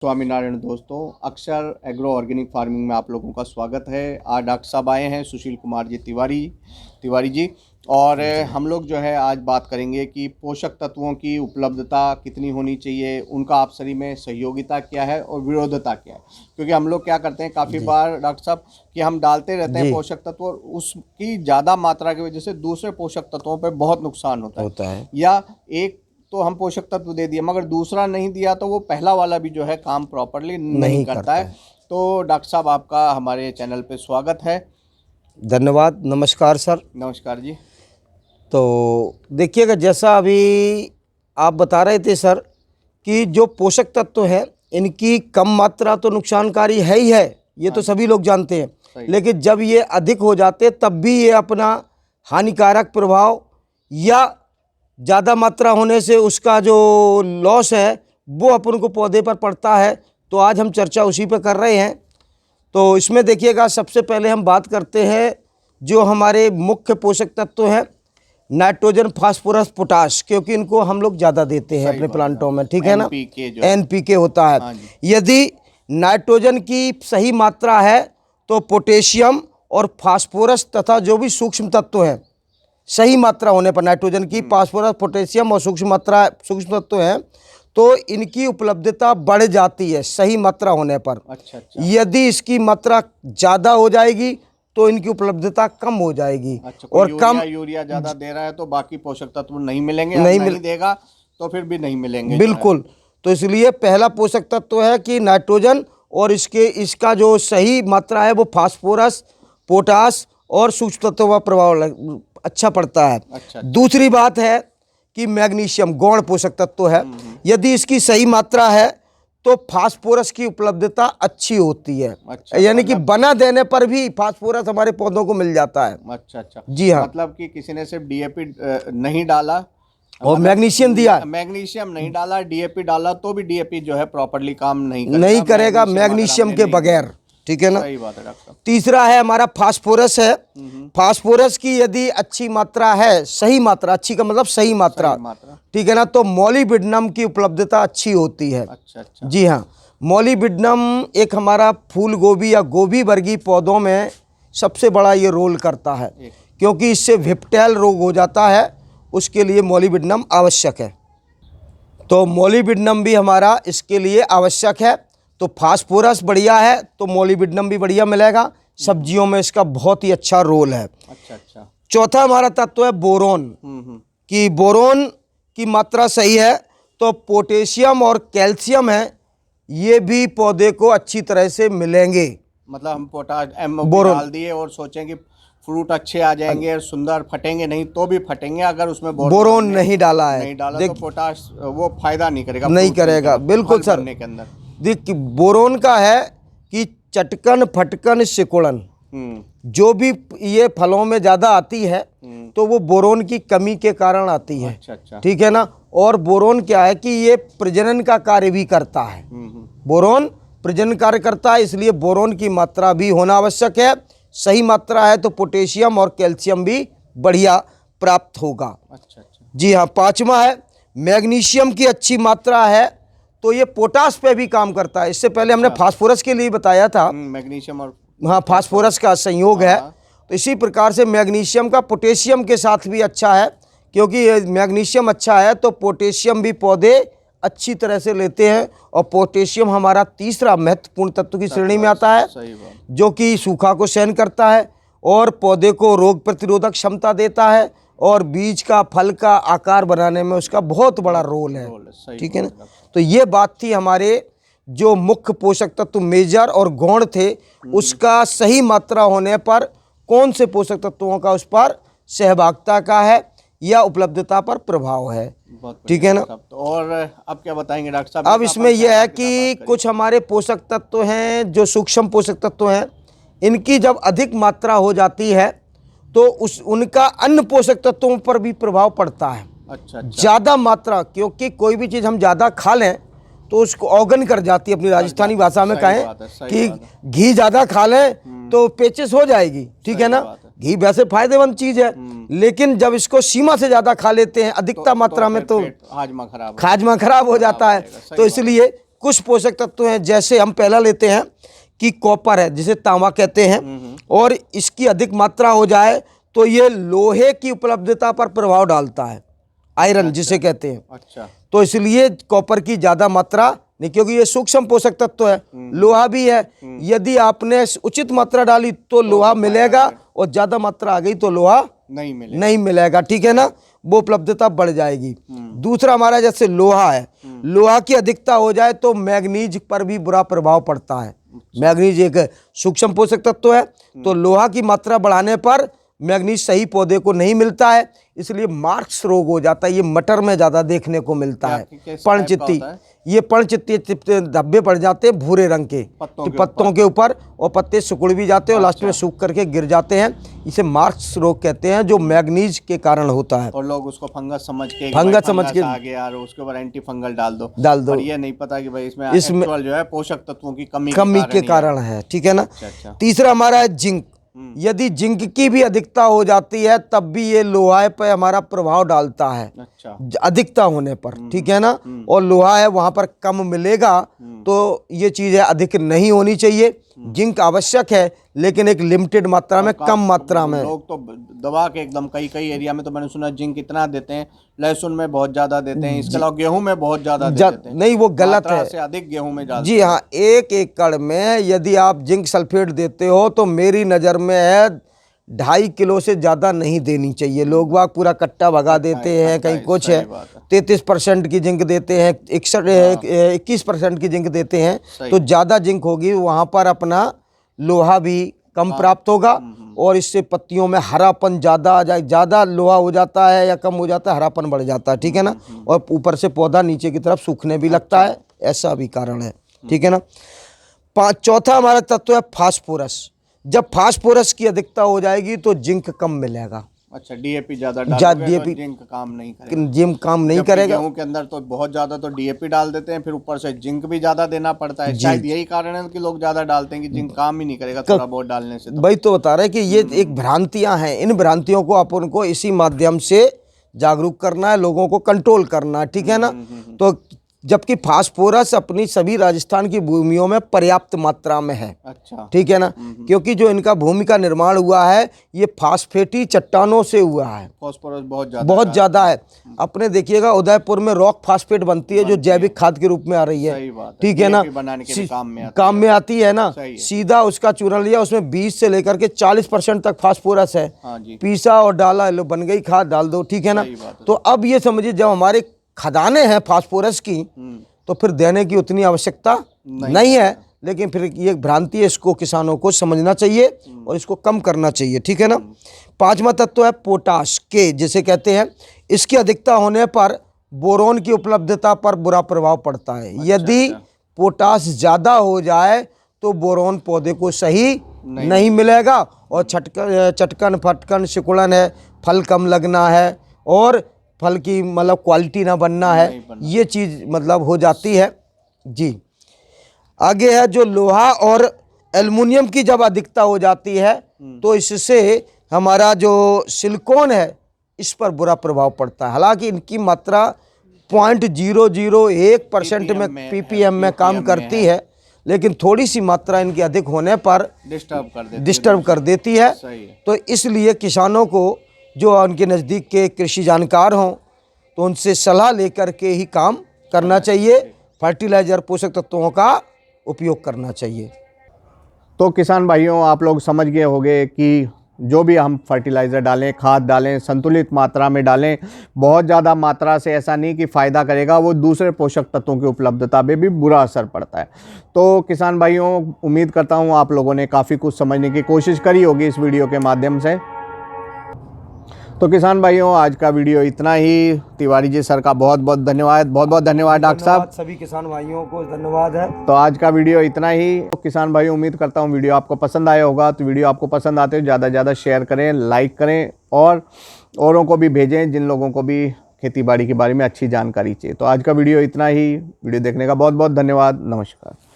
स्वामीनारायण दोस्तों, अक्षर agro organic farming में आप लोगों का स्वागत है। आज डॉक्टर साहब आए हैं, सुशील कुमार जी तिवारी जी, और हम लोग जो है आज बात करेंगे कि पोषक तत्वों की उपलब्धता कितनी होनी चाहिए, उनका आपसरी में सहयोगिता क्या है और विरोधता क्या है। क्योंकि हम लोग क्या करते हैं काफ़ी बार डॉक्टर साहब कि हम डालते रहते हैं पोषक तत्व और उसकी ज़्यादा मात्रा की वजह से दूसरे पोषक तत्वों पर बहुत नुकसान होता है। या एक तो हम पोषक तत्व दे दिए मगर दूसरा नहीं दिया तो वो पहला वाला भी जो है काम प्रॉपरली नहीं करता है। तो डॉक्टर साहब आपका हमारे चैनल पे स्वागत है। धन्यवाद। नमस्कार सर। नमस्कार जी। तो देखिएगा, जैसा अभी आप बता रहे थे सर कि जो पोषक तत्व हैं इनकी कम मात्रा तो नुकसानकारी है ही है, ये तो सभी लोग जानते हैं। लेकिन जब ये अधिक हो जाते तब भी ये अपना हानिकारक प्रभाव या ज़्यादा मात्रा होने से उसका जो लॉस है वो अपन को पौधे पर पड़ता है। तो आज हम चर्चा उसी पर कर रहे हैं। तो इसमें देखिएगा, सबसे पहले हम बात करते हैं जो हमारे मुख्य पोषक तत्व हैं नाइट्रोजन, फास्फोरस, पोटाश, क्योंकि इनको हम लोग ज़्यादा देते हैं अपने प्लांटों में, ठीक है ना। NPK होता है। यदि नाइट्रोजन की सही मात्रा है तो पोटेशियम और फास्फोरस तथा जो भी सूक्ष्म तत्व हैं सही मात्रा होने पर, नाइट्रोजन की, फास्फोरस, पोटेशियम और सूक्ष्म तत्व हैं तो इनकी उपलब्धता बढ़ जाती है सही मात्रा होने पर। अच्छा। यदि इसकी मात्रा ज़्यादा हो जाएगी तो इनकी उपलब्धता कम हो जाएगी। अच्छा, और यूरिया ज़्यादा दे रहा है तो बाकी पोषक तत्व नहीं मिलेंगे, नहीं देगा तो फिर भी नहीं मिलेंगे। बिल्कुल। तो इसलिए पहला पोषक तत्व है कि नाइट्रोजन, और इसका जो सही मात्रा है वो फास्फोरस, पोटाश और सूक्ष्म तत्वों का प्रभाव अच्छा पड़ता है। अच्छा। दूसरी बात है कि मैग्नीशियम गौण पोषक तत्व है। यदि इसकी सही मात्रा है तो फास्फोरस की उपलब्धता अच्छी होती है। अच्छा, यानी कि बना देने पर भी फास्फोरस हमारे पौधों को मिल जाता है। अच्छा। जी हाँ। मतलब कि किसी ने सिर्फ DAP नहीं डाला और मैग्नीशियम दिया, मैग्नीशियम नहीं डाला, DAP डाला तो भी DAP जो है प्रॉपरली काम नहीं करेगा मैग्नीशियम के बगैर, ठीक है ना। सही बात है डॉक्टर साहब। तीसरा है हमारा फास्फोरस है। फास्फोरस की यदि अच्छी मात्रा है, सही मात्रा, अच्छी का मतलब सही मात्रा, ठीक है ना, तो मॉलिब्डेनम की उपलब्धता अच्छी होती है। अच्छा। जी हाँ। मॉलिब्डेनम एक हमारा फूल गोभी या गोभी वर्गीय पौधों में सबसे बड़ा ये रोल करता है, क्योंकि इससे विप्टेल रोग हो जाता है, उसके लिए मॉलिब्डेनम आवश्यक है। तो मॉलिब्डेनम भी हमारा इसके लिए आवश्यक है। तो फास्फोरस बढ़िया है तो मॉलिब्डेनम भी बढ़िया मिलेगा। सब्जियों में इसका बहुत ही अच्छा रोल है। अच्छा। चौथा हमारा तत्व है बोरोन, कि बोरोन की मात्रा सही है तो पोटेशियम और कैल्शियम है, ये भी पौधे को अच्छी तरह से मिलेंगे। मतलब हम बोरोन डाल दिए और सोचें कि फ्रूट अच्छे आ जाएंगे, सुंदर, फटेंगे नहीं तो भी फटेंगे अगर उसमें बोरोन नहीं डाला है, नहीं डाला तो पोटाश वो फायदा नहीं करेगा, नहीं करेगा। बिल्कुल सर। के अंदर देख, बोरोन का है कि चटकन, फटकन, सिकुड़न, जो भी ये फलों में ज़्यादा आती है तो वो बोरोन की कमी के कारण आती है। अच्छा। ठीक है ना। और बोरोन क्या है कि ये प्रजनन का कार्य भी करता है। बोरोन प्रजनन कार्य करता है, इसलिए बोरोन की मात्रा भी होना आवश्यक है। सही मात्रा है तो पोटेशियम और कैल्शियम भी बढ़िया प्राप्त होगा। अच्छा। जी हाँ। पांचवा है मैग्नीशियम की अच्छी मात्रा है तो ये पोटाश पे भी काम करता है। इससे पहले हमने फास्फोरस के लिए बताया था, मैग्नीशियम और हाँ फास्फोरस का संयोग है। तो इसी प्रकार से मैग्नीशियम का पोटेशियम के साथ भी अच्छा है, क्योंकि मैग्नीशियम अच्छा है तो पोटेशियम भी पौधे अच्छी तरह से लेते हैं। और पोटेशियम हमारा तीसरा महत्वपूर्ण तत्व की श्रेणी में आता है, जो कि सूखा को सहन करता है और पौधे को रोग प्रतिरोधक क्षमता देता है और बीज का, फल का आकार बनाने में उसका बहुत बड़ा रोल है। ठीक है ना। तो ये बात थी हमारे जो मुख्य पोषक तत्व मेजर और गौण थे, उसका सही मात्रा होने पर कौन से पोषक तत्वों का उस पर सहभागिता का है या उपलब्धता पर प्रभाव है। ठीक है ना। तो और अब क्या बताएंगे डॉक्टर साहब? अब इसमें यह है कि कुछ हमारे पोषक तत्व हैं जो सूक्ष्म पोषक तत्व हैं, इनकी जब अधिक मात्रा हो जाती है तो उनका अन्य पोषक तत्वों पर भी प्रभाव पड़ता है। अच्छा। ज़्यादा मात्रा, क्योंकि कोई भी चीज़ हम ज़्यादा खा लें तो उसको औगन कर जाती है, अपनी राजस्थानी भाषा में कहें कि घी ज़्यादा खा लें तो पेचिश हो जाएगी। ठीक है ना। घी वैसे फायदेमंद चीज़ है, लेकिन जब इसको सीमा से ज़्यादा खा लेते हैं अधिकता मात्रा में तो हाजमा खराब हो जाता है। तो इसलिए कुछ पोषक तत्व हैं, जैसे हम पहला लेते हैं कि कॉपर है, जिसे तांबा कहते हैं, और इसकी अधिक मात्रा हो जाए तो ये लोहे की उपलब्धता पर प्रभाव डालता है, आयरन जिसे कहते हैं। अच्छा। तो इसलिए कॉपर की ज़्यादा मात्रा नहीं, क्योंकि ये सूक्ष्म पोषक तत्व है, लोहा भी है। यदि आपने उचित मात्रा डाली तो लोहा मिलेगा, और ज़्यादा मात्रा आ गई तो लोहा नहीं मिलेगा, ठीक है ना, वो उपलब्धता बढ़ जाएगी। दूसरा हमारा जैसे लोहा है, लोहा की अधिकता हो जाए तो मैग्नीज पर भी बुरा प्रभाव पड़ता है। मैग्नीज एक सूक्ष्म पोषक तत्व है, तो लोहा की मात्रा बढ़ाने पर मैग्नीज सही पौधे को नहीं मिलता है, इसलिए मार्क्स रोग हो जाता है। ये मटर में ज़्यादा देखने को मिलता है, पर्णचित्ती। ये पर्णचित्ती धब्बे पड़ जाते हैं भूरे रंग के पत्तों के ऊपर, और पत्ते सिकुड़ भी जाते हैं और लास्ट में सूख करके गिर जाते हैं। इसे मार्क्स रोग कहते हैं, जो मैग्नीज के कारण होता है। और लोग उसको फंगस समझ के आ गया यार, उसके ऊपर एंटी फंगल डाल दो। और ये नहीं पता कि भाई इसमें जो है पोषक तत्वों की कमी के कारण है, ठीक है ना। तीसरा हमारा है जिंक। यदि जिंक की भी अधिकता हो जाती है तब भी ये लोहा पे हमारा प्रभाव डालता है। अच्छा। अधिकता होने पर, ठीक है ना, और लोहा है वहां पर कम मिलेगा, तो ये चीजें अधिक नहीं होनी चाहिए। जिंक आवश्यक है, लेकिन एक लिमिटेड मात्रा में, कम मात्रा में। लोग तो दबा के एकदम कई एरिया में तो मैंने सुना जिंक इतना देते हैं, लहसुन में बहुत ज्यादा देते हैं, इसके अलावा गेहूं में बहुत ज्यादा देते हैं। नहीं, वो गलत है, से अधिक गेहूं में डालते जी हाँ। 1 एकड़ में यदि आप जिंक सल्फेट देते हो तो मेरी नज़र में है 2.5 किलो से ज़्यादा नहीं देनी चाहिए। लोग वाग पूरा कट्टा भगा देते हैं, कहीं कुछ है 33% की जिंक देते हैं, 21% की जिंक देते हैं, तो ज़्यादा जिंक होगी वहाँ पर अपना लोहा भी कम प्राप्त होगा, और इससे पत्तियों में हरापन ज़्यादा आ जाए। ज़्यादा लोहा हो जाता है या कम हो जाता है, हरापन बढ़ जाता है, ठीक है ना, और ऊपर से पौधा नीचे की तरफ सूखने भी लगता है, ऐसा भी कारण है, ठीक है ना। चौथा हमारा तत्व है फास्फोरस। जब फास्फोरस की अधिकता हो जाएगी तो जिंक कम मिलेगा। अच्छा, डीएपी ज्यादा डालोगे तो जिंक काम नहीं करेगा। जिंक काम नहीं करेगा। गेहूं के अंदर तो बहुत ज्यादा तो डीएपी डाल देते हैं, फिर ऊपर से जिंक भी ज्यादा देना पड़ता है। शायद यही कारण है कि लोग ज्यादा डालते हैं कि जिंक काम ही नहीं करेगा थोड़ा बहुत डालने से। भाई तो बता रहे कि ये एक भ्रांतियां हैं, इन भ्रांतियों को अपन को इसी माध्यम से जागरूक करना है, लोगों को कंट्रोल करना है, ठीक है ना। तो जबकि फास्फोरस अपनी सभी राजस्थान की भूमियों में पर्याप्त मात्रा में है। अच्छा। ठीक है ना, क्योंकि जो इनका भूमि का निर्माण हुआ है ये फास्फेटी चट्टानों से हुआ है। फास्फोरस बहुत ज़्यादा है। अपने देखिएगा उदयपुर में रॉक फास्फेट बनती है, जो जैविक खाद के रूप में आ रही है, ठीक है ना, काम में आती है ना। सीधा उसका चूर्ण लिया, उसमें 20 से लेकर के 40% तक फास्फोरस है, पीसा और डाला, लो बन गई खाद, डाल दो, ठीक है ना। तो अब ये समझिए जब हमारे खदानें हैं फास्फोरस की तो फिर देने की उतनी आवश्यकता नहीं है, लेकिन फिर ये भ्रांति है, इसको किसानों को समझना चाहिए और इसको कम करना चाहिए, ठीक है ना। पांचवा तत्व है पोटाश के, जिसे कहते हैं। इसकी अधिकता होने पर बोरोन की उपलब्धता पर बुरा प्रभाव पड़ता है। यदि पोटाश ज़्यादा हो जाए तो बोरोन पौधे को सही नहीं मिलेगा, और चटकन फटकन सिकुड़न है, फल कम लगना है, और फल की मतलब क्वालिटी ना बनना है, ये चीज़ मतलब हो जाती है जी। आगे है जो लोहा और एल्युमिनियम की जब अधिकता हो जाती है तो इससे हमारा जो सिलिकॉन है इस पर बुरा प्रभाव पड़ता है। हालांकि इनकी मात्रा 0.001% में ppm में काम करती है, लेकिन थोड़ी सी मात्रा इनकी अधिक होने पर डिस्टर्ब कर देती है। तो इसलिए किसानों को जो उनके नज़दीक के कृषि जानकार हों तो उनसे सलाह लेकर के ही काम करना चाहिए, फर्टिलाइज़र पोषक तत्वों का उपयोग करना चाहिए। तो किसान भाइयों, आप लोग समझ गए होंगे कि जो भी हम फर्टिलाइज़र डालें, खाद डालें, संतुलित मात्रा में डालें। बहुत ज़्यादा मात्रा से ऐसा नहीं कि फ़ायदा करेगा, वो दूसरे पोषक तत्वों की उपलब्धता पे भी बुरा असर पड़ता है। तो किसान भाइयों, उम्मीद करता हूँ आप लोगों ने काफ़ी कुछ समझने की कोशिश करी होगी इस वीडियो के माध्यम से। तो किसान भाइयों, आज का वीडियो इतना ही। तिवारी जी सर का बहुत बहुत धन्यवाद। बहुत बहुत धन्यवाद डॉक्टर साहब। सभी किसान भाइयों को धन्यवाद है। तो आज का वीडियो इतना ही। तो किसान भाइयों, उम्मीद करता हूँ वीडियो आपको पसंद आया होगा। तो वीडियो आपको पसंद आते हो ज़्यादा से ज़्यादा शेयर करें, लाइक करें, और औरों को भी भेजें जिन लोगों को भी खेती बाड़ी के बारे में अच्छी जानकारी चाहिए। तो आज का वीडियो इतना ही। वीडियो देखने का बहुत बहुत धन्यवाद। नमस्कार।